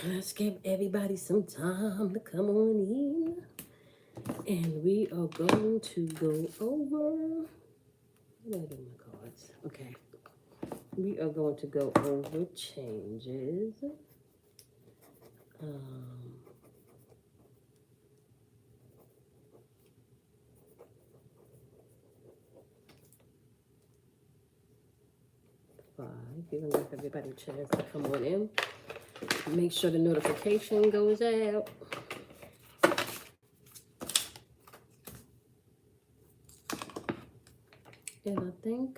Let's give everybody some time to come on in. And we are going to go over. Where did I do my cards? Okay. We are going to go over changes. Um, 5. Giving everybody a chance to come on in. Make sure the notification goes out. And I think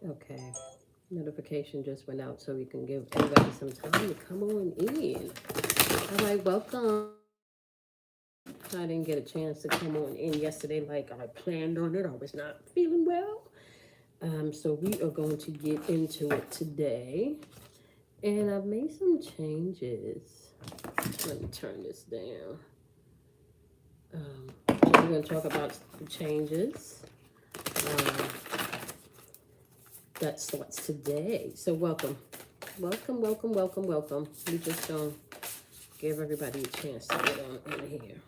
okay. Notification just went out so we can give everybody some time to come on in. All right, welcome. I didn't get a chance to come on in yesterday like I planned on it. I was not feeling well. So we are going to get into it today. And I've made some changes. Let me turn this down. So we're going to talk about the changes that starts today. So welcome. Welcome, welcome, welcome, welcome. We just going to give everybody a chance to get on in here.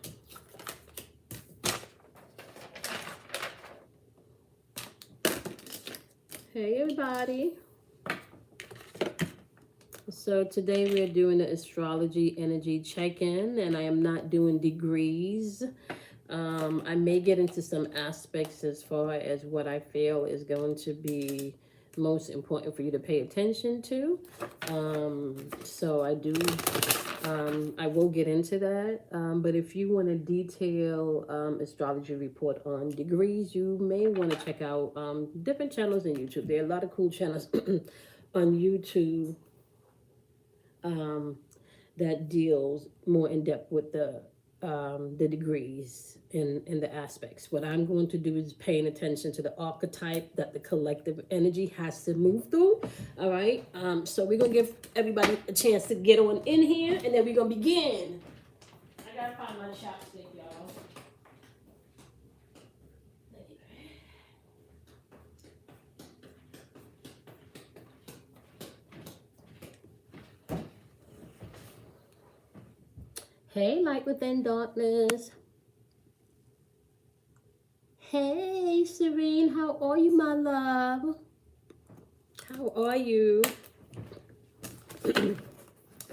Hey, everybody. So today we're doing the astrology energy check-in, and I am not doing degrees. I may get into some aspects as far as what I feel is going to be most important for you to pay attention to. So I will get into that. But if you want a detailed astrology report on degrees, you may want to check out different channels on YouTube. There are a lot of cool channels on YouTube that deals more in depth with the degrees and the aspects. What I'm going to do is paying attention to the archetype that the collective energy has to move through. All right. So we're gonna give everybody a chance to get on in here, and then we're gonna begin. I gotta find my chopstick, y'all. Hey, light within darkness. Hey, Serene, how are you, my love? How are you?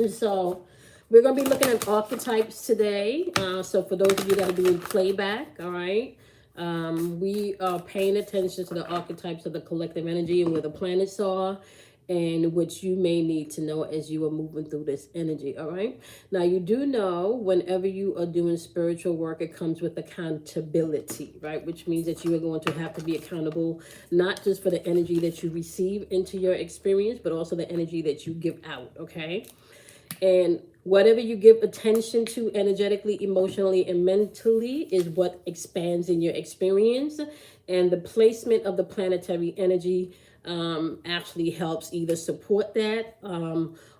So we're going to be looking at archetypes today. So for those of you that are doing playback, all right, we are paying attention to the archetypes of the collective energy and where the planets are, and which you may need to know as you are moving through this energy. All right. Now, you do know whenever you are doing spiritual work, it comes with accountability, right? Which means that you are going to have to be accountable, not just for the energy that you receive into your experience, but also the energy that you give out. Okay. And whatever you give attention to energetically, emotionally, and mentally is what expands in your experience. And the placement of the planetary energy actually helps either support that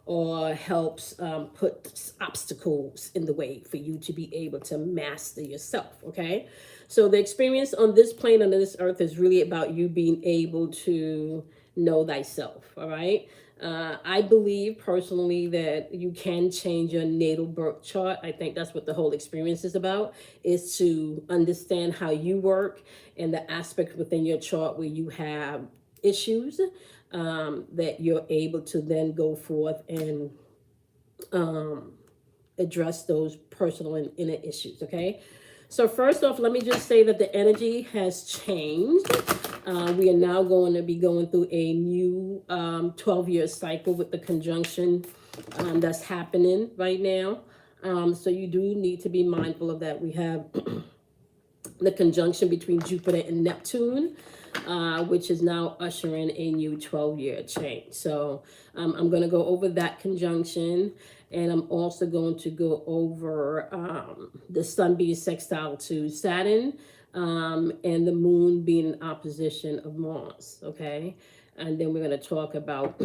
or helps put obstacles in the way for you to be able to master yourself. Okay. So the experience on this plane, on this earth, is really about you being able to know thyself. All right. I believe personally that you can change your natal birth chart. I think that's what the whole experience is about, is to understand how you work and the aspect within your chart where you have issues, that you're able to then go forth and address those personal and inner issues. Okay. So first off, let me just say that the energy has changed. We are now going to be going through a new 12-year cycle with the conjunction that's happening right now. So you do need to be mindful of that. We have the conjunction between Jupiter and Neptune, which is now ushering a new 12-year change. So I'm going to go over that conjunction, and I'm also going to go over the sun being sextile to Saturn, and the moon being in opposition of Mars. Okay. And then we're going to talk about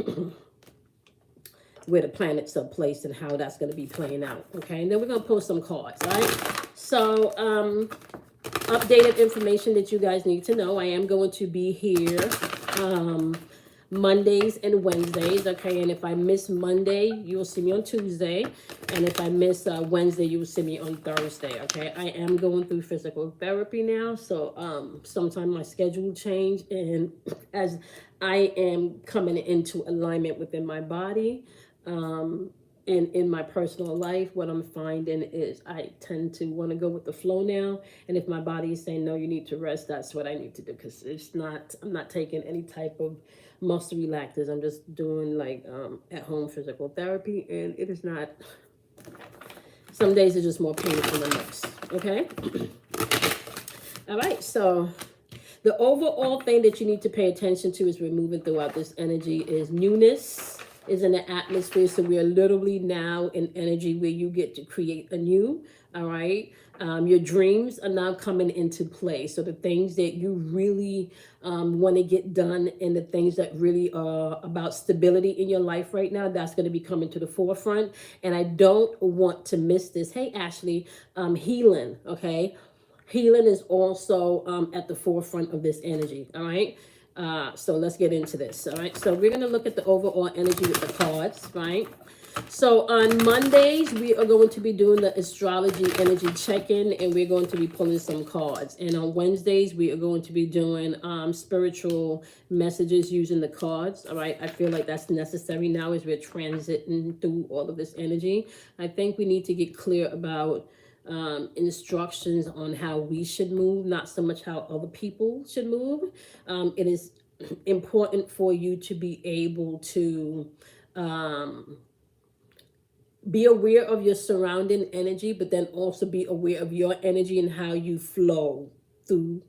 where the planets are placed and how that's going to be playing out. Okay, and then we're going to pull some cards, right? So updated information that you guys need to know. I am going to be here Mondays and Wednesdays, okay? And if I miss Monday, you'll see me on Tuesday. And if I miss Wednesday, you'll see me on Thursday, okay? I am going through physical therapy now, so sometimes my schedule will change. And as I am coming into alignment within my body, and in my personal life, what I'm finding is I tend to want to go with the flow now. And if my body is saying, no, you need to rest, that's what I need to do. Because I'm not taking any type of muscle relaxers. I'm just doing like at-home physical therapy. And it is not, some days it's just more painful than others. Okay? All right, so the overall thing that you need to pay attention to is we're moving throughout this energy is newness is in the atmosphere. So we are literally now in energy where you get to create anew. All right. Your dreams are now coming into play. So the things that you really want to get done and the things that really are about stability in your life right now, that's going to be coming to the forefront. And I don't want to miss this. Hey, Ashley, healing. Okay. Healing is also at the forefront of this energy. All right. So let's get into this. All right. So we're going to look at the overall energy with the cards. Right. So on Mondays, we are going to be doing the astrology energy check-in, and we're going to be pulling some cards. And on Wednesdays, we are going to be doing spiritual messages using the cards. All right. I feel like that's necessary now as we're transiting through all of this energy. I think we need to get clear about instructions on how we should move, not so much how other people should move. It is important for you to be able to be aware of your surrounding energy, but then also be aware of your energy and how you flow through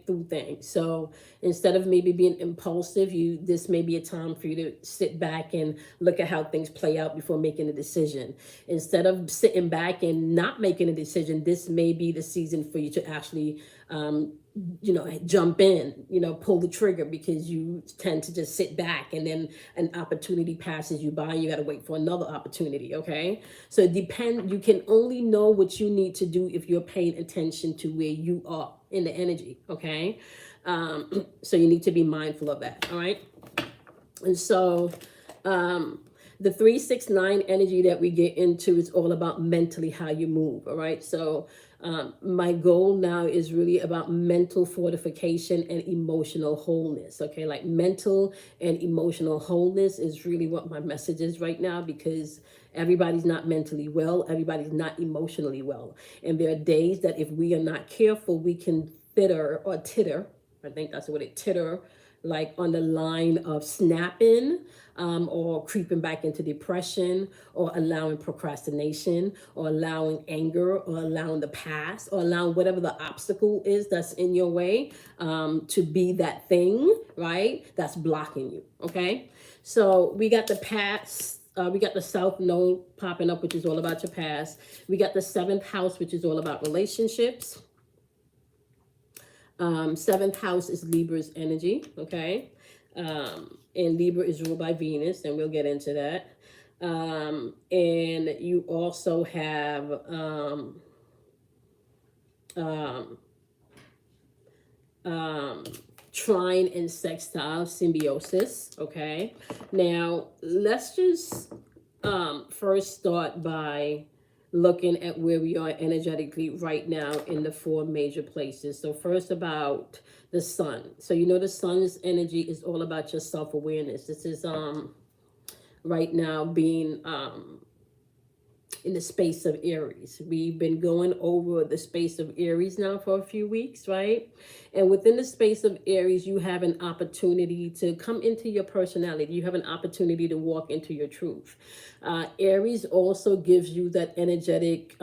through things. So instead of maybe being impulsive, this may be a time for you to sit back and look at how things play out before making a decision. Instead of sitting back and not making a decision, this may be the season for you to actually jump in, pull the trigger, because you tend to just sit back and then an opportunity passes you by and you got to wait for another opportunity. Okay. So you can only know what you need to do if you're paying attention to where you are in the energy. Okay. So you need to be mindful of that. All right. And so, the 369 energy that we get into is all about mentally how you move. All right. So, my goal now is really about mental fortification and emotional wholeness. Okay. Like mental and emotional wholeness is really what my message is right now, because everybody's not mentally well. Everybody's not emotionally well. And there are days that if we are not careful, we can titter. I think that's what it titter, like on the line of snapping, or creeping back into depression, or allowing procrastination, or allowing anger, or allowing the past, or allowing whatever the obstacle is that's in your way to be that thing, right? That's blocking you. Okay. So we got the past. We got the South Node popping up, which is all about your past. We got the 7th house, which is all about relationships. 7th house is Libra's energy, okay? And Libra is ruled by Venus, and we'll get into that. And you also have trine and sextile symbiosis, okay? Now, let's just first start by looking at where we are energetically right now in the 4 major places. So first about the sun. So the sun's energy is all about your self-awareness. This is right now being in the space of Aries. We've been going over the space of Aries now for a few weeks, right? And within the space of Aries, you have an opportunity to come into your personality. You have an opportunity to walk into your truth. Aries also gives you that energetic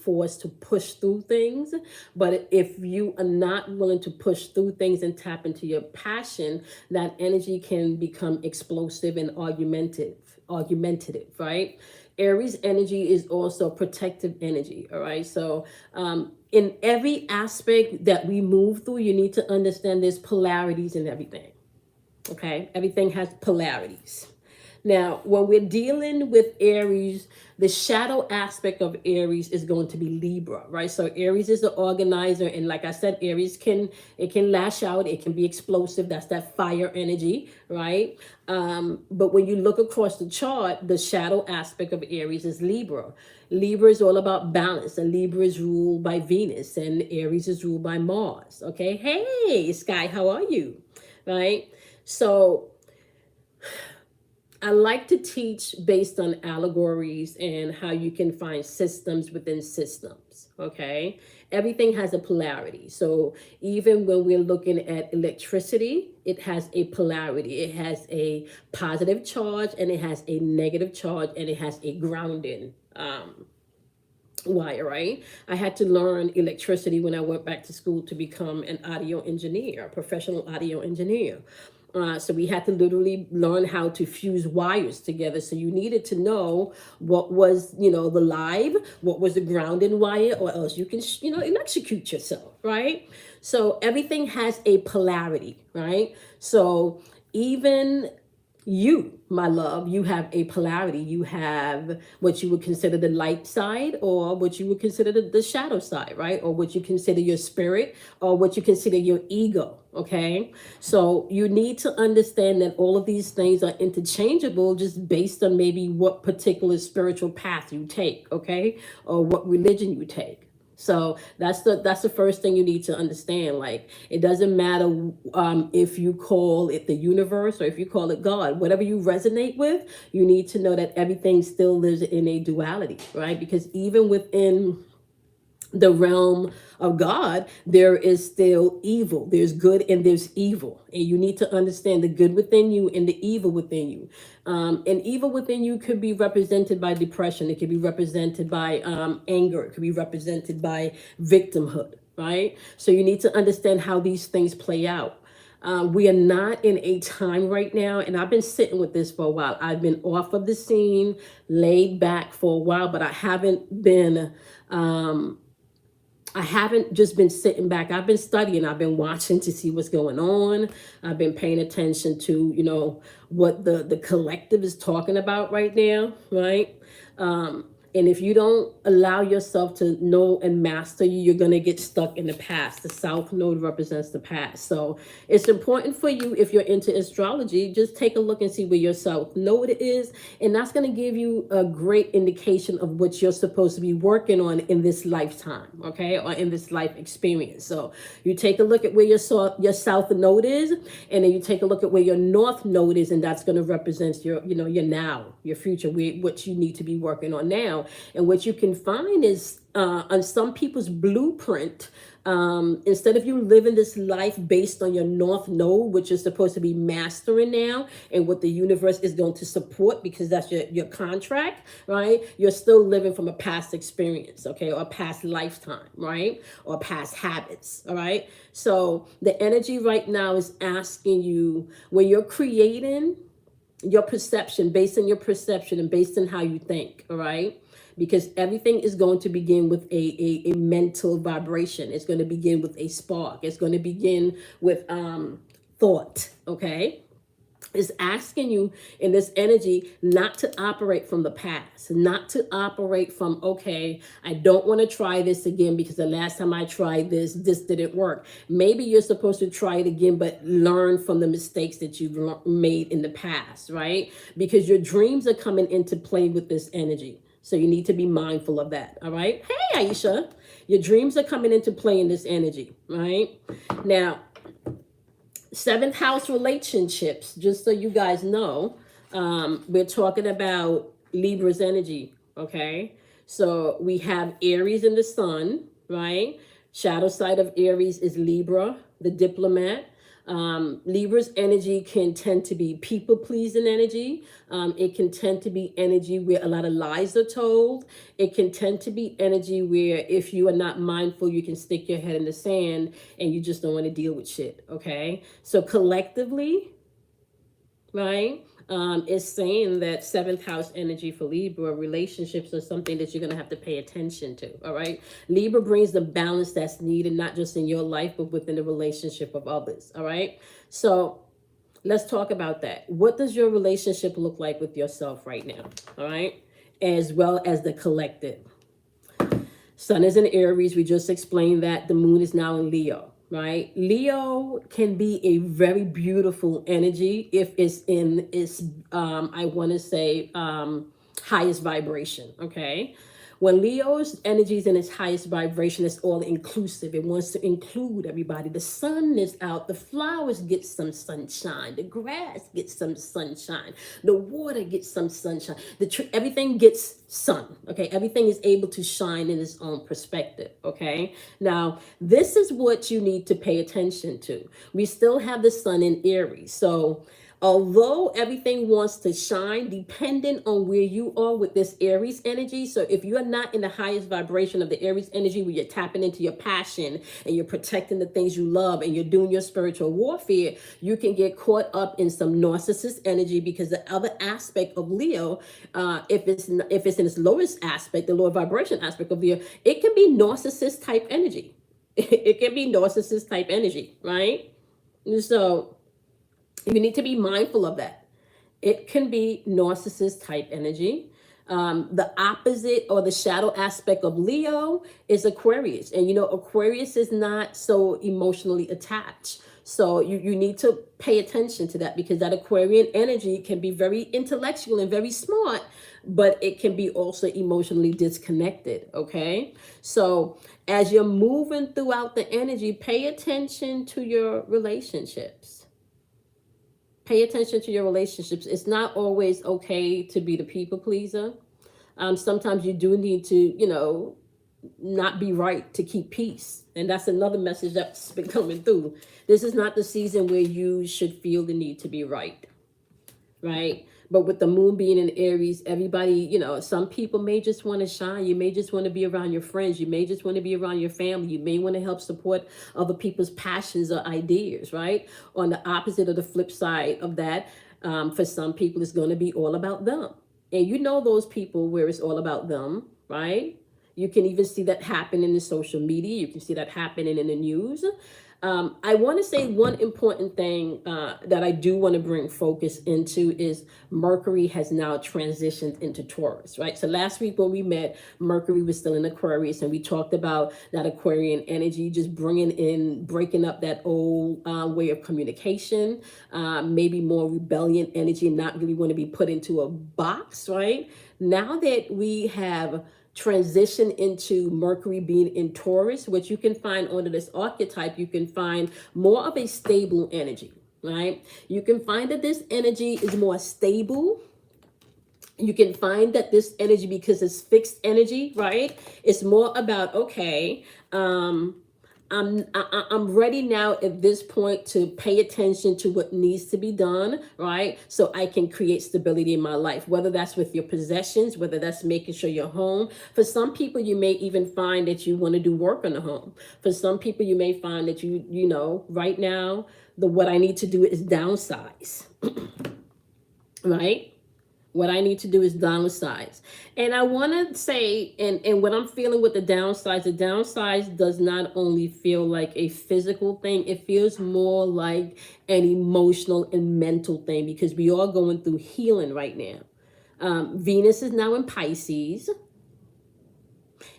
force to push through things. But if you are not willing to push through things and tap into your passion, that energy can become explosive and argumentative, right? Aries energy is also protective energy. All right. So in every aspect that we move through, you need to understand there's polarities in everything. Okay. Everything has polarities. Now, when we're dealing with Aries, the shadow aspect of Aries is going to be Libra, right? So Aries is the organizer, and like I said, Aries can lash out, it can be explosive. That's that fire energy, right? But when you look across the chart, the shadow aspect of Aries is Libra. Libra is all about balance, and Libra is ruled by Venus, and Aries is ruled by Mars. Okay, hey Sky, how are you? Right? So I like to teach based on allegories and how you can find systems within systems. Okay. Everything has a polarity. So even when we're looking at electricity, it has a polarity. It has a positive charge and it has a negative charge and it has a grounding wire, right? I had to learn electricity when I went back to school to become an audio engineer, a professional audio engineer. So we had to literally learn how to fuse wires together. So you needed to know what was, the live, what was the grounding wire, or else you can, electrocute yourself, right? So everything has a polarity, right? So even you, my love, you have a polarity. You have what you would consider the light side, or what you would consider the shadow side, right? Or what you consider your spirit, or what you consider your ego. Okay. So you need to understand that all of these things are interchangeable just based on maybe what particular spiritual path you take. Okay. Or what religion you take. So that's the first thing you need to understand. Like, it doesn't matter if you call it the universe or if you call it God, whatever you resonate with, you need to know that everything still lives in a duality, right? Because even within the realm of God, there is still evil. There's good and there's evil. And you need to understand the good within you and the evil within you. And evil within you could be represented by depression. It could be represented by anger. It could be represented by victimhood, right? So you need to understand how these things play out. We are not in a time right now, and I've been sitting with this for a while. I've been off of the scene, laid back for a while, but I haven't just been sitting back. I've been studying. I've been watching to see what's going on. I've been paying attention to, what the collective is talking about right now, right? And if you don't allow yourself to know and master you, you're going to get stuck in the past. The South Node represents the past. So it's important for you, if you're into astrology, just take a look and see where your South Node is. And that's going to give you a great indication of what you're supposed to be working on in this lifetime, okay? Or in this life experience. So you take a look at where your South Node is, and then you take a look at where your North Node is, and that's going to represent your, your now, your future, what you need to be working on now. And what you can find is on some people's blueprint, instead of you living this life based on your North Node, which is supposed to be mastering now, and what the universe is going to support because that's your contract, right? You're still living from a past experience, okay, or a past lifetime, right? Or past habits, all right? So the energy right now is asking you, when you're creating your perception, based on your perception and based on how you think, all right? Because everything is going to begin with a mental vibration. It's going to begin with a spark. It's going to begin with thought, okay? Is asking you in this energy not to operate from the past, not to operate from, okay, I don't want to try this again because the last time I tried this didn't work. Maybe you're supposed to try it again, but learn from the mistakes that you've made in the past, right? Because your dreams are coming into play with this energy. So you need to be mindful of that, all right? Hey, Aisha, your dreams are coming into play in this energy, right? Now, seventh house relationships, just so you guys know, we're talking about Libra's energy, okay? So we have Aries in the sun, right? Shadow side of Aries is Libra, the diplomat. Libra's energy can tend to be people-pleasing energy. It can tend to be energy where a lot of lies are told. It can tend to be energy where if you are not mindful, you can stick your head in the sand and you just don't want to deal with shit, okay? So collectively, right? Is saying that seventh house energy for Libra, relationships are something that you're going to have to pay attention to. All right. Libra brings the balance that's needed, not just in your life, but within the relationship of others. All right. So Let's talk about that. What does your relationship look like with yourself right now? All right. As well as the collective. Sun is in Aries. We just explained that. The moon is now in Leo, right? Leo can be a very beautiful energy if it's in its, I want to say, highest vibration, okay? When Leo's energy is in its highest vibration, it's all inclusive. It wants to include everybody. The sun is out. The flowers get some sunshine. The grass gets some sunshine. The water gets some sunshine. Everything gets sun. Okay, everything is able to shine in its own perspective. Okay, now this is what you need to pay attention to. We still have the sun in Aries, so although everything wants to shine, depending on where you are with this Aries energy. So if you're not in the highest vibration of the Aries energy, where you're tapping into your passion and you're protecting the things you love and you're doing your spiritual warfare, you can get caught up in some narcissist energy, because the other aspect of Leo, if it's in its lowest aspect, the lower vibration aspect of Leo, it can be narcissist type energy. It can be narcissist type energy, right? So you need to be mindful of that. It can be narcissist type energy. The opposite or the shadow aspect of Leo is Aquarius. And Aquarius is not so emotionally attached. So you need to pay attention to that, because that Aquarian energy can be very intellectual and very smart, but it can be also emotionally disconnected. Okay. So as you're moving throughout the energy, pay attention to your relationships. Pay attention to your relationships. It's not always okay to be the people pleaser. Sometimes you do need to, not be right to keep peace. And that's another message that's been coming through. This is not the season where you should feel the need to be right. Right? But with the moon being in Aries, everybody, some people may just want to shine. You may just want to be around your friends. You may just want to be around your family. You may want to help support other people's passions or ideas, right? On the opposite or the flip side of that, for some people, it's going to be all about them. And those people where it's all about them, right? You can even see that happening in the social media. You can see that happening in the news. I want to say one important thing that I do want to bring focus into is Mercury has now transitioned into Taurus, right? So last week when we met, Mercury was still in Aquarius, and we talked about that Aquarian energy, just breaking up that old way of communication, maybe more rebellion energy, not really want to be put into a box, right? Now that we have transition into Mercury being in Taurus, which you can find under this archetype, you can find more of a stable energy, right? You can find that this energy is more stable. You can find that this energy, because it's fixed energy, right? It's more about, okay, I'm ready now at this point to pay attention to what needs to be done, right? So I can create stability in my life, whether that's with your possessions, whether that's making sure you're home. For some people, you may even find that you want to do work on the home. For some people, you may find that right now, what I need to do is downsize, right? What I need to do is downsize. And I want to say, and what I'm feeling with the downsize does not only feel like a physical thing, it feels more like an emotional and mental thing, because we are going through healing right now. Venus is now in Pisces.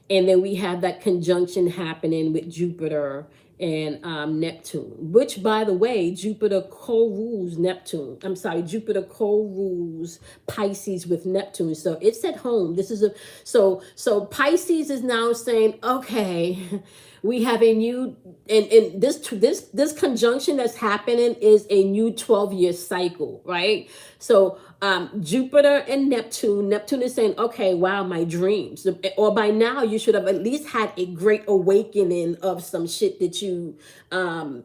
And then we have that conjunction happening with Jupiter and Neptune, which, by the way, Jupiter co-rules Neptune. I'm sorry, Jupiter co-rules Pisces with Neptune. So it's at home. This is so Pisces is now saying, okay, we have a new, and this conjunction that's happening is a new 12-year cycle, right? So Jupiter and Neptune is saying, okay, wow, my dreams. Or by now you should have at least had a great awakening of some shit that you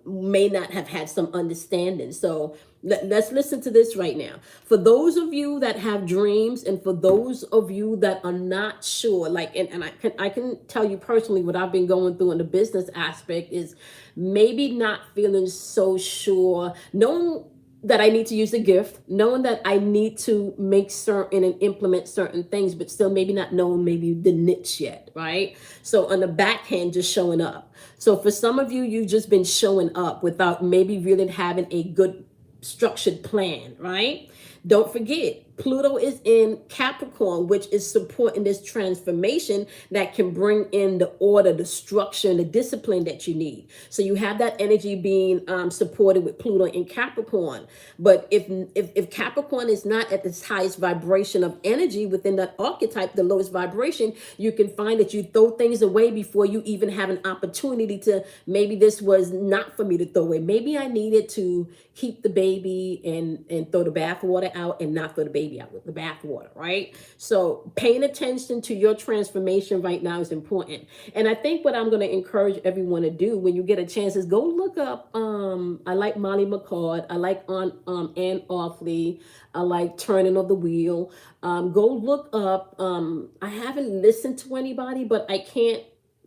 may not have had some understanding. So let's listen to this right now. For those of you that have dreams, and for those of you that are not sure, like, and I can tell you personally what I've been going through in the business aspect is maybe not feeling so sure, knowing that I need to use the gift, knowing that I need to make certain and implement certain things, but still maybe not knowing maybe the niche yet, right? So on the backhand, just showing up. So for some of you, you've just been showing up without maybe really having a good structured plan, right? Don't forget, Pluto is in Capricorn, which is supporting this transformation that can bring in the order, the structure, and the discipline that you need. So you have that energy being supported with Pluto in Capricorn. But if Capricorn is not at its highest vibration of energy within that archetype, the lowest vibration, you can find that you throw things away before you even have an opportunity to, maybe this was not for me to throw away. Maybe I needed to keep the baby and throw the bath water out and not throw the baby out with the bath water, right? So paying attention to your transformation right now is important. And I think what I'm going to encourage everyone to do when you get a chance is go look up, I like Molly McCord, I like Ann Offley, I like Turning of the Wheel. Go look up, I haven't listened to anybody, but I can't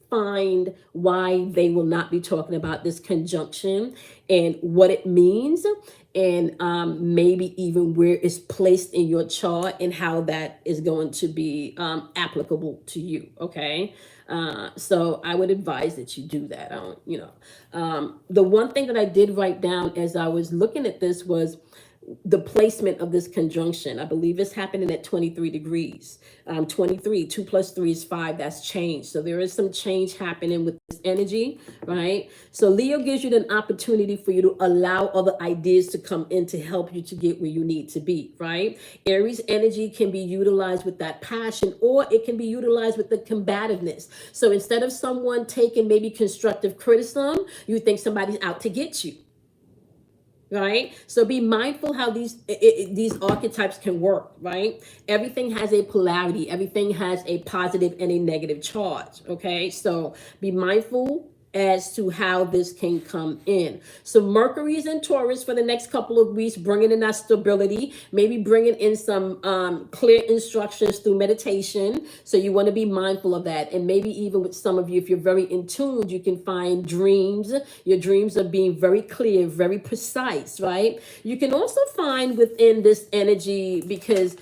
find why they will not be talking about this conjunction and what it means, and maybe even where it's placed in your chart and how that is going to be applicable to you. Okay. So I would advise that you do that. The one thing that I did write down as I was looking at this was the placement of this conjunction. I believe it's happening at 23 degrees. 23, 2 plus 3 is 5. That's change. So there is some change happening with this energy, right? So Leo gives you an opportunity for you to allow other ideas to come in to help you to get where you need to be, right? Aries energy can be utilized with that passion, or it can be utilized with the combativeness. So instead of someone taking maybe constructive criticism, you think somebody's out to get you. Right, so be mindful how these archetypes can work. Right, everything has a polarity, everything has a positive and a negative charge. Okay, so be mindful as to how this can come in. So Mercury is in Taurus for the next couple of weeks, bringing in that stability, maybe bringing in some clear instructions through meditation. So you want to be mindful of that. And maybe even with some of you, if you're very in tune, you can find dreams. Your dreams are being very clear, very precise, right? You can also find within this energy, because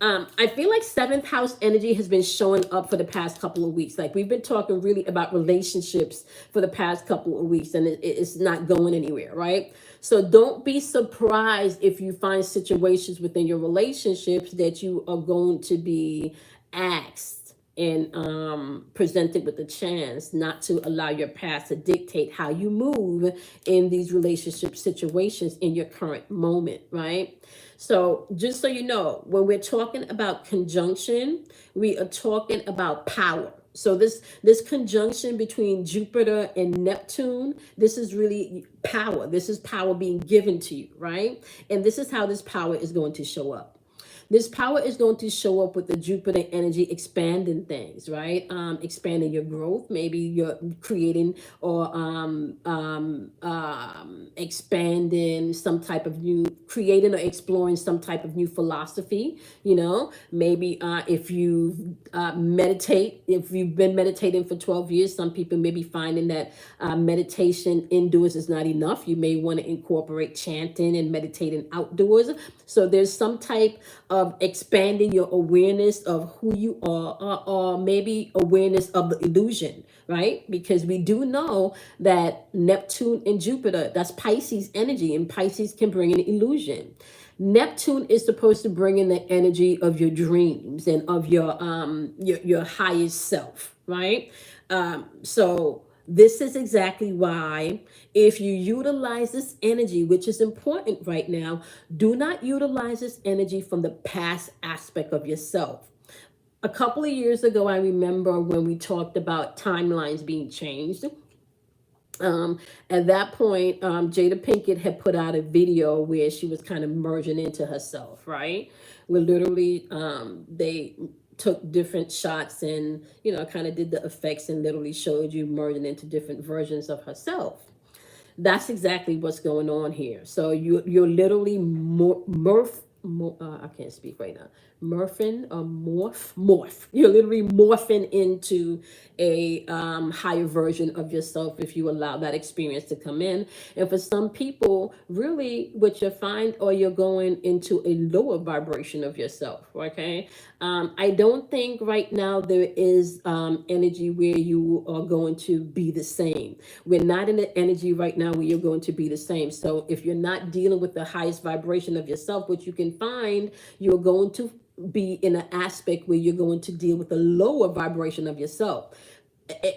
I feel like seventh house energy has been showing up for the past couple of weeks. Like, we've been talking really about relationships for the past couple of weeks, and it's not going anywhere, right? So don't be surprised if you find situations within your relationships that you are going to be asked and presented with the chance not to allow your past to dictate how you move in these relationship situations in your current moment, right? So just so you know, when we're talking about conjunction, we are talking about power. So this conjunction between Jupiter and Neptune, this is really power. This is power being given to you, right? And this is how this power is going to show up. This power is going to show up with the Jupiter energy expanding things, right? Expanding your growth. Maybe you're creating or expanding some type of new, creating or exploring some type of new philosophy. Maybe if you meditate, if you've been meditating for 12 years, some people may be finding that meditation indoors is not enough. You may want to incorporate chanting and meditating outdoors. So there's some type of expanding your awareness of who you are, or maybe awareness of the illusion, right? Because we do know that Neptune and Jupiter, that's Pisces energy, and Pisces can bring an illusion. Neptune is supposed to bring in the energy of your dreams and of your highest self, right? So this is exactly why, if you utilize this energy, which is important right now, do not utilize this energy from the past aspect of yourself. A couple of years ago, I remember when we talked about timelines being changed. At that point, Jada Pinkett had put out a video where she was kind of merging into herself, right? Where literally they took different shots and, kind of did the effects and literally showed you merging into different versions of herself. That's exactly what's going on here. So you're literally I can't speak right now. Morph. You're literally morphing into a higher version of yourself if you allow that experience to come in. And for some people, really, what you find, or you're going into a lower vibration of yourself. Okay, I don't think right now there is energy where you are going to be the same. We're not in the energy right now where you're going to be the same. So if you're not dealing with the highest vibration of yourself, which you can find, you're going to be in an aspect where you're going to deal with the lower vibration of yourself,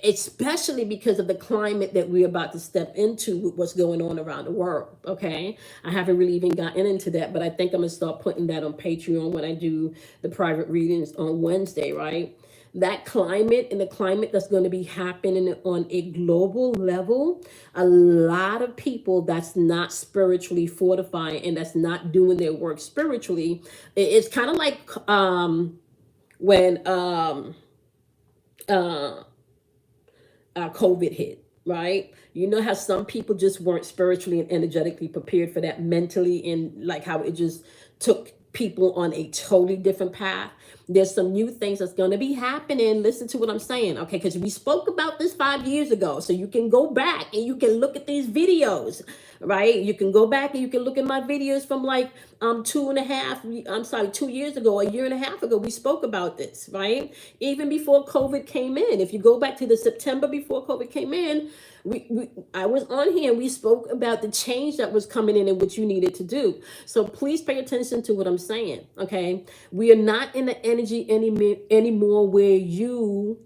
especially because of the climate that we're about to step into with what's going on around the world. Okay, I haven't really even gotten into that, but I think I'm gonna start putting that on Patreon when I do the private readings on Wednesday, right? That climate and the climate that's going to be happening on a global level, a lot of people that's not spiritually fortifying and that's not doing their work spiritually, it's kind of like when uh COVID hit, right? You know how some people just weren't spiritually and energetically prepared for that mentally, and like how it just took people on a totally different path. There's some new things that's going to be happening. Listen to what I'm saying, okay? Because we spoke about this 5 years ago. So you can go back and you can look at these videos, right? You can go back and you can look at my videos from like 2 years ago, a year and a half ago. We spoke about this, right? Even before COVID came in. If you go back to the September before COVID came in, I was on here and we spoke about the change that was coming in and what you needed to do. So please pay attention to what I'm saying, okay? We are not in the energy anymore where you,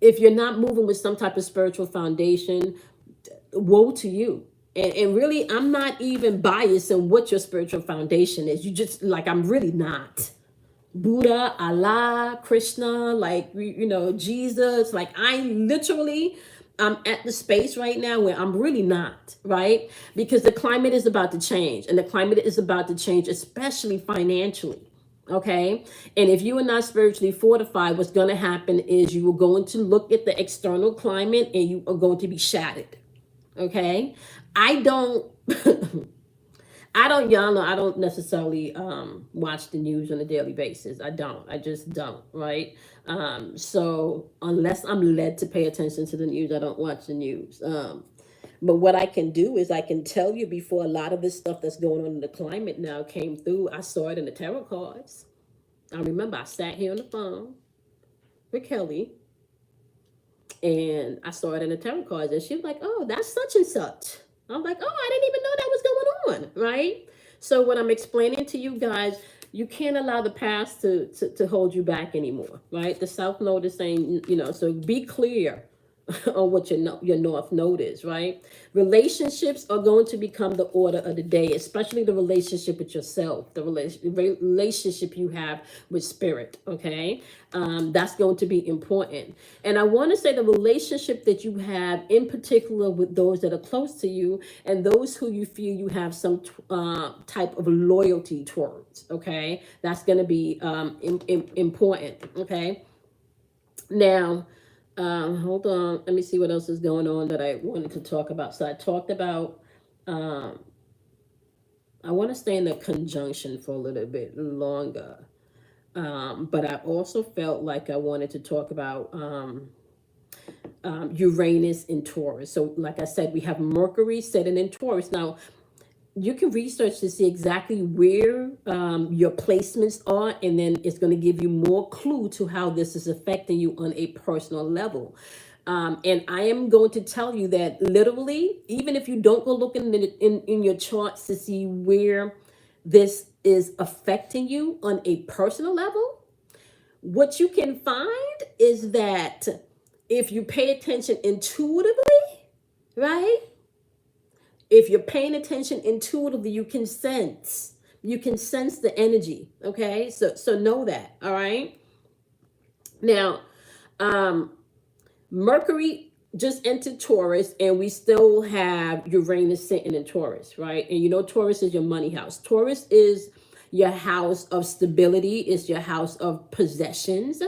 if you're not moving with some type of spiritual foundation, woe to you. And really, I'm not even biased in what your spiritual foundation is. You just, like, I'm really not. Buddha, Allah, Krishna, like, Jesus. Like, I literally, I'm at the space right now where I'm really not, right? Because the climate is about to change, and the climate is about to change, especially financially. Okay. And if you are not spiritually fortified, what's going to happen is you are going to look at the external climate and you are going to be shattered. Okay. I don't y'all know I don't necessarily watch the news on a daily basis. I just don't, right? So unless I'm led to pay attention to the news, I don't watch the news. But what I can do is I can tell you, before a lot of this stuff that's going on in the climate now came through, I saw it in the tarot cards. I remember I sat here on the phone with Kelly and I saw it in the tarot cards, and she was like, "Oh, that's such and such." I'm like, "Oh, I didn't even know that was going on," right? So what I'm explaining to you guys, you can't allow the past to hold you back anymore, right? The South Node is saying, so be clear on what your North Node is, right? Relationships are going to become the order of the day, especially the relationship with yourself, the relationship you have with spirit, okay? That's going to be important. And I want to say the relationship that you have in particular with those that are close to you and those who you feel you have some type of loyalty towards, okay? That's going to be important, okay? Now, hold on. Let me see what else is going on that I wanted to talk about. So I talked about, I want to stay in the conjunction for a little bit longer. But I also felt like I wanted to talk about Uranus in Taurus. So like I said, we have Mercury sitting in Taurus. Now, you can research to see exactly where your placements are, and then it's going to give you more clue to how this is affecting you on a personal level. And I am going to tell you that literally, even if you don't go looking in your charts to see where this is affecting you on a personal level, what you can find is that if you pay attention intuitively, right? If you're paying attention intuitively, you can sense the energy. Okay, so know that. All right. Now, Mercury just entered Taurus, and we still have Uranus sitting in Taurus, right? And Taurus is your money house. Taurus is your house of stability. It's your house of possessions.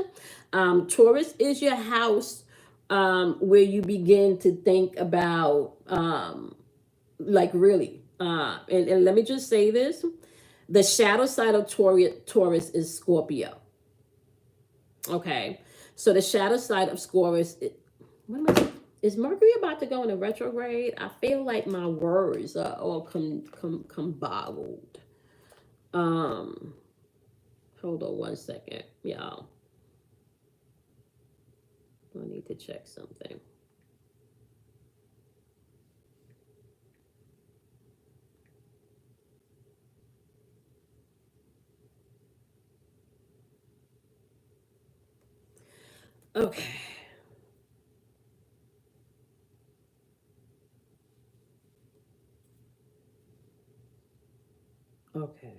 Taurus is your house where you begin to think about like, really, And let me just say this. The shadow side of Taurus is Scorpio. Okay. So the shadow side of Taurus, what am I saying? Is Mercury about to go into retrograde? I feel like my words are all comboggled. Um, Hold on one second, y'all. I need to check something. Okay. Okay.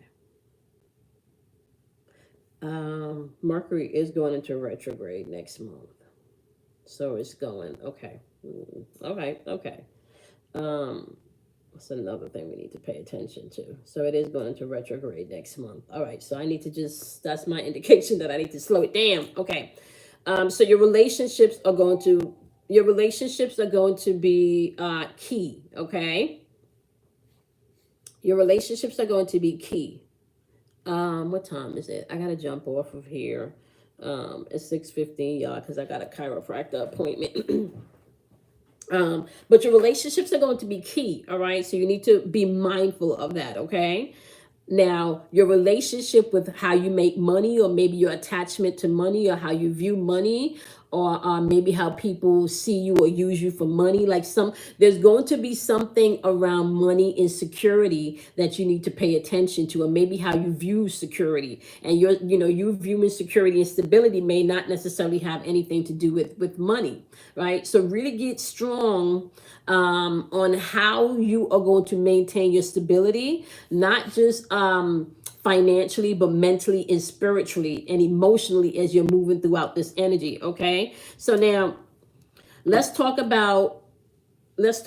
Mercury is going into retrograde next month. So it's going, okay. Okay, okay. Um, that's another thing we need to pay attention to. So it is going into retrograde next month. All right, so I need to just, that's my indication that I need to slow it down. Okay. So your relationships are going to be key, okay? Your relationships are going to be key. What time is it? I gotta jump off of here. It's 6:15, y'all, because I got a chiropractor appointment. But your relationships are going to be key, all right? So you need to be mindful of that, okay? Now, your relationship with how you make money, or maybe your attachment to money, or how you view money, or maybe how people see you or use you for money. There's going to be something around money insecurity that you need to pay attention to, or maybe how you view security. And you viewing security and stability may not necessarily have anything to do with money, right? So really get strong on how you are going to maintain your stability, not just financially, but mentally and spiritually and emotionally as you're moving throughout this energy. Okay. So now let's talk about the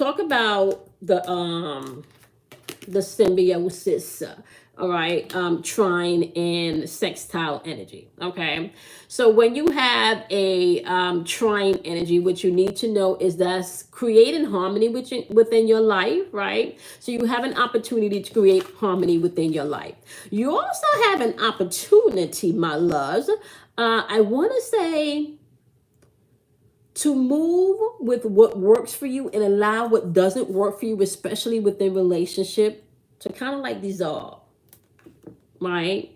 symbiosis, all right, trine and sextile energy. Okay, so when you have a trine energy, what you need to know is that's creating harmony within your life, right? So you have an opportunity to create harmony within your life. You also have an opportunity, my loves, I want to say, to move with what works for you and allow what doesn't work for you, especially within relationship, to kind of like dissolve, right?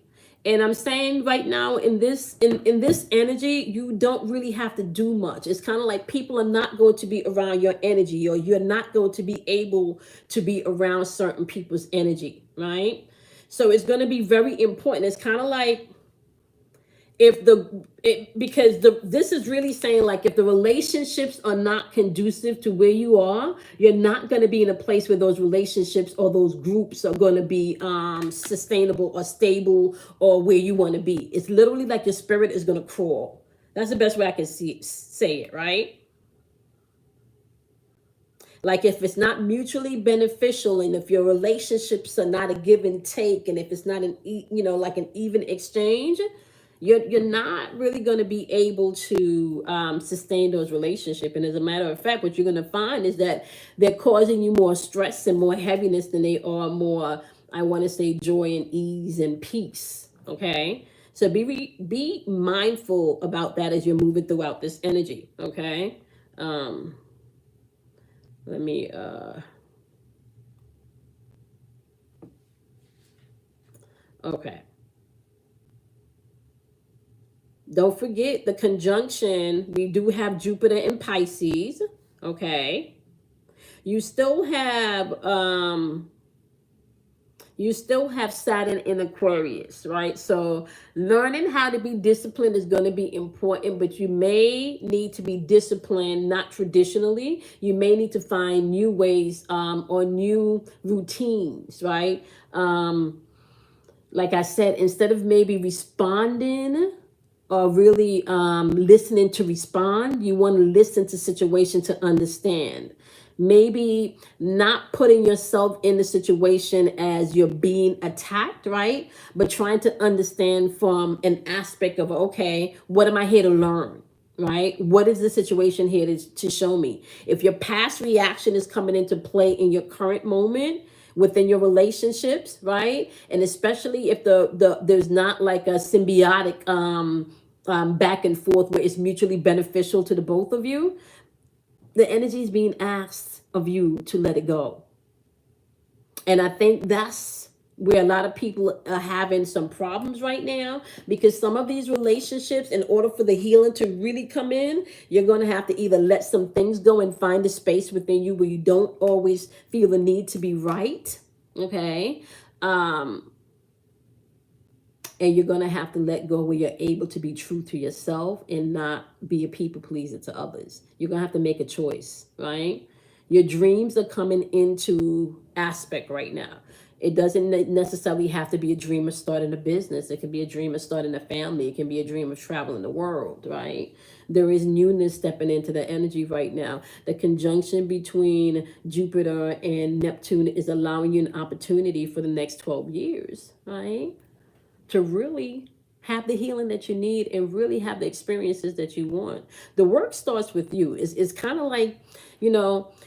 And I'm saying right now in this energy, you don't really have to do much. It's kind of like people are not going to be around your energy, or you're not going to be able to be around certain people's energy, right? So it's going to be very important. It's kind of like, because this is really saying, like, if the relationships are not conducive to where you are, you're not going to be in a place where those relationships or those groups are going to be sustainable or stable or where you want to be. It's literally like your spirit is going to crawl. That's the best way I can say it, right? Like, if it's not mutually beneficial, and if your relationships are not a give and take, and if it's not like an even exchange, you're not really going to be able to sustain those relationships. And as a matter of fact, what you're going to find is that they're causing you more stress and more heaviness than they are more, I want to say, joy and ease and peace. Okay, so be mindful about that as you're moving throughout this energy. Okay. um let me okay, don't forget the conjunction. We do have Jupiter in Pisces. Okay, you still have Saturn in Aquarius, right? So learning how to be disciplined is going to be important, but you may need to be disciplined not traditionally. You may need to find new ways or new routines, right? Like I said, instead of maybe responding or really listening to respond, you want to listen to situation to understand. Maybe not putting yourself in the situation as you're being attacked, right? But trying to understand from an aspect of, okay, what am I here to learn? Right? What is the situation here to show me? If your past reaction is coming into play in your current moment, within your relationships, right? And especially if there's not like a symbiotic back and forth where it's mutually beneficial to the both of you, the energy is being asked of you to let it go. And I think that's where a lot of people are having some problems right now, because some of these relationships, in order for the healing to really come in, you're going to have to either let some things go and find a space within you where you don't always feel the need to be right. Okay. And you're going to have to let go where you're able to be true to yourself and not be a people pleaser to others. You're going to have to make a choice, right? Your dreams are coming into aspect right now. It doesn't necessarily have to be a dream of starting a business. It can be a dream of starting a family. It can be a dream of traveling the world, right? There is newness stepping into the energy right now. The conjunction between Jupiter and Neptune is allowing you an opportunity for the next 12 years, right? To really have the healing that you need and really have the experiences that you want. The work starts with you. It's kind of like,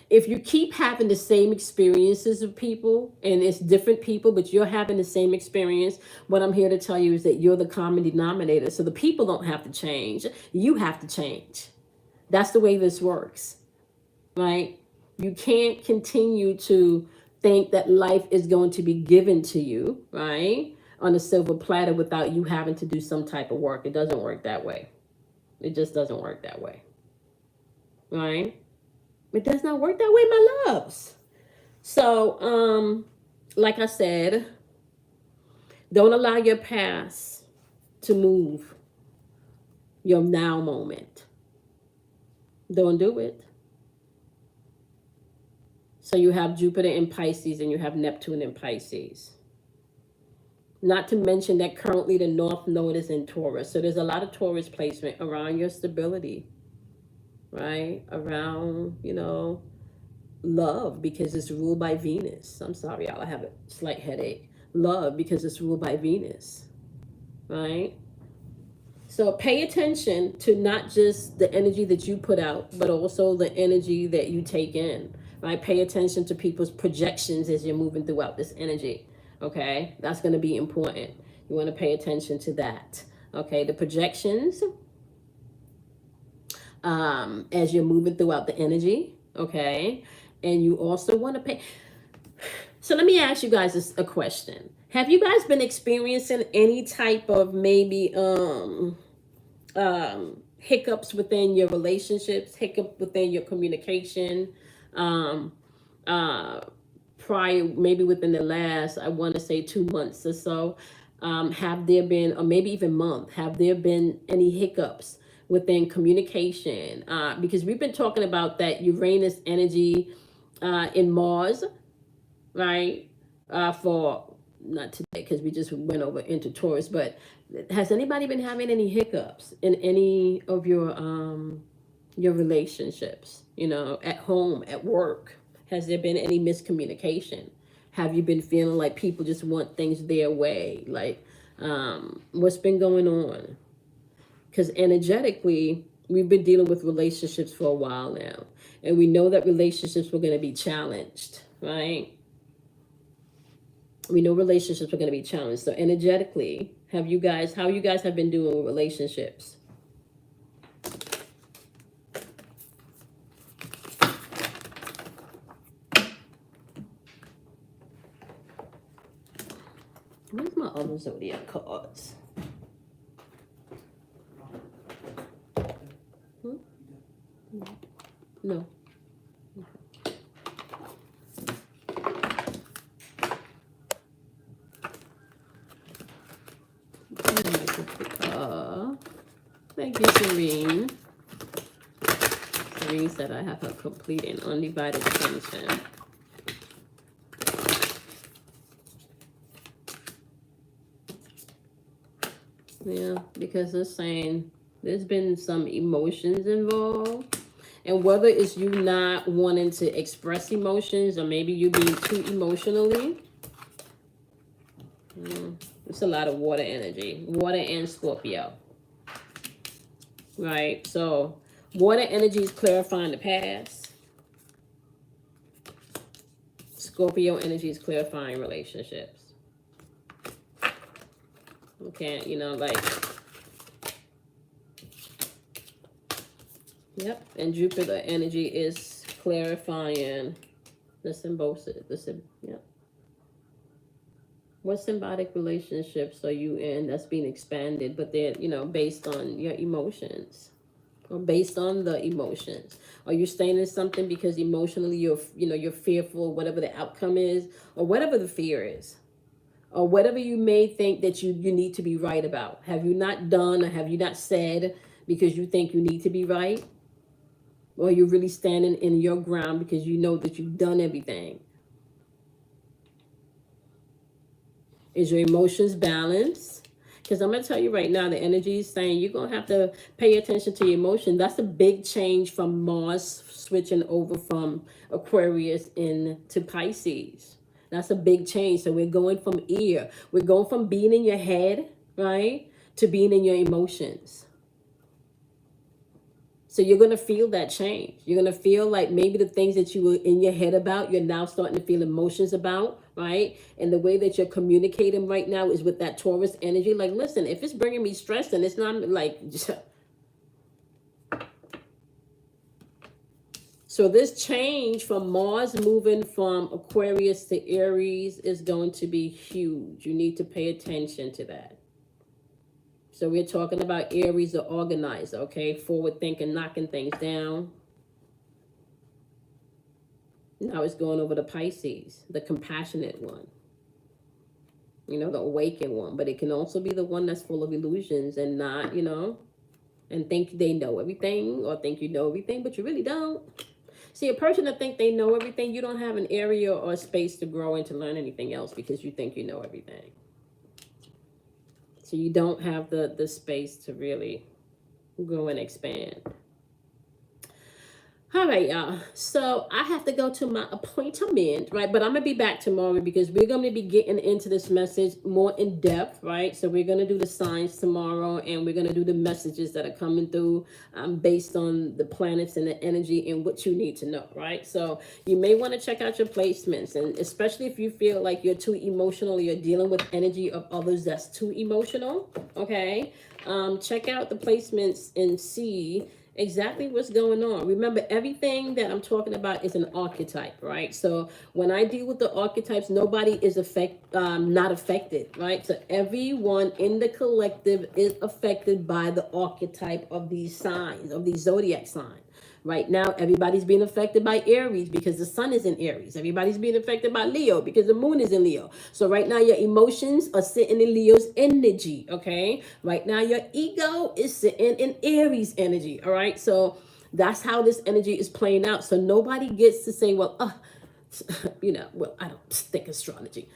if you keep having the same experiences of people and it's different people, but you're having the same experience, what I'm here to tell you is that you're the common denominator. So the people don't have to change. You have to change. That's the way this works, right? You can't continue to think that life is going to be given to you, right, on a silver platter without you having to do some type of work. It doesn't work that way. It just doesn't work that way, right? It does not work that way, my loves. So, like I said, don't allow your past to move your now moment. Don't do it. So you have Jupiter in Pisces and you have Neptune in Pisces. Not to mention that currently the North Node is in Taurus. So there's a lot of Taurus placement around your stability, right? Around, love, because it's ruled by Venus. I'm sorry, y'all, I have a slight headache. Love, because it's ruled by Venus, right? So pay attention to not just the energy that you put out, but also the energy that you take in, right? Pay attention to people's projections as you're moving throughout this energy. Okay, that's going to be important. You want to pay attention to that. Okay, the projections as you're moving throughout the energy. Okay, and you also want to pay. So let me ask you guys a question. Have you guys been experiencing any type of maybe hiccups within your relationships, hiccup within your communication, prior, maybe within the last, I want to say 2 months or so? Have there been, or maybe even month, have there been any hiccups within communication? Because we've been talking about that Uranus energy in Mars, right? For not today, because we just went over into Taurus, but has anybody been having any hiccups in any of your relationships, at home, at work? Has there been any miscommunication? Have you been feeling like people just want things their way? Like, what's been going on? Because energetically, we've been dealing with relationships for a while now, and we know that relationships were going to be challenged, right? We know relationships are going to be challenged. So energetically, how you guys have been doing with relationships? Where's my other zodiac cards? No. Thank you, Serene. Serene said I have her complete and undivided attention. Yeah, because they're saying there's been some emotions involved. And whether it's you not wanting to express emotions or maybe you being too emotionally. It's a lot of water energy. Water and Scorpio. Right? So water energy is clarifying the past. Scorpio energy is clarifying relationships. Okay, you know, like, yep. And Jupiter energy is clarifying the symbiosis. Yep. What symbiotic relationships are you in that's being expanded, but they're, you know, based on your emotions or based on the emotions? Are you staying in something because emotionally you're, you know, you're fearful, whatever the outcome is, or whatever the fear is, or whatever you may think that you need to be right about? Have you not done or have you not said because you think you need to be right? Or you're really standing in your ground because you know that you've done everything? Is your emotions balanced? Because I'm going to tell you right now, the energy is saying you're going to have to pay attention to your emotion. That's a big change from Mars switching over from Aquarius into Pisces. That's a big change. So we're going from we're going from being in your head, right, to being in your emotions. So you're going to feel that change. You're going to feel like maybe the things that you were in your head about, you're now starting to feel emotions about, right? And the way that you're communicating right now is with that Taurus energy. Like, listen, if it's bringing me stress, then it's not like... So this change from Mars moving from Aquarius to Aries is going to be huge. You need to pay attention to that. So we're talking about Aries, the organizer, okay? Forward thinking, knocking things down. Now it's going over to Pisces, the compassionate one. You know, the awakened one. But it can also be the one that's full of illusions and not, you know, and think they know everything or think you know everything, but you really don't. See, a person that think they know everything, you don't have an area or space to grow and to learn anything else because you think you know everything. So you don't have the space to really go and expand. All right, y'all. So I have to go to my appointment, right? But I'm going to be back tomorrow because we're going to be getting into this message more in depth, right? So we're going to do the signs tomorrow and we're going to do the messages that are coming through based on the planets and the energy and what you need to know, right? So you may want to check out your placements, and especially if you feel like you're too emotional, you're dealing with energy of others that's too emotional, okay? Check out the placements and see exactly what's going on. Remember, everything that I'm talking about is an archetype, right? So when I deal with the archetypes, nobody is not affected, right? So everyone in the collective is affected by the archetype of these signs, of these zodiac signs. Right now, everybody's being affected by Aries because the sun is in Aries. Everybody's being affected by Leo because the moon is in Leo. So right now, your emotions are sitting in Leo's energy, okay? Right now, your ego is sitting in Aries energy, all right? So that's how this energy is playing out. So nobody gets to say, well, you know, well, I don't think astrology.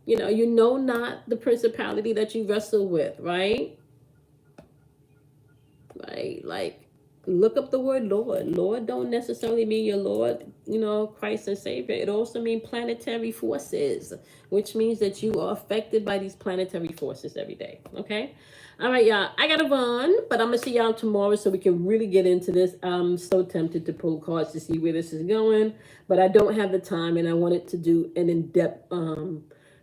You know not the principality that you wrestle with, right? Right, like, look up the word Lord. Lord don't necessarily mean your Lord, Christ and Savior. It also means planetary forces, which means that you are affected by these planetary forces every day. Okay? All right, y'all. I got to run, but I'm going to see y'all tomorrow so we can really get into this. I'm so tempted to pull cards to see where this is going, but I don't have the time, and I wanted to do an in-depth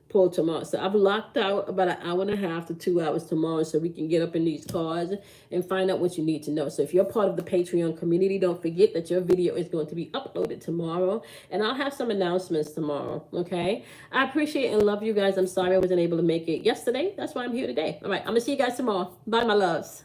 pull tomorrow. So I've locked out about an hour and a half to 2 hours tomorrow so we can get up in these cards and find out what you need to know. So if you're part of the Patreon community, don't forget that your video is going to be uploaded tomorrow, and I'll have some announcements tomorrow. Okay, I appreciate and love you guys. I'm sorry I wasn't able to make it yesterday. That's why I'm here today. All right, I'm gonna see you guys tomorrow. Bye, my loves.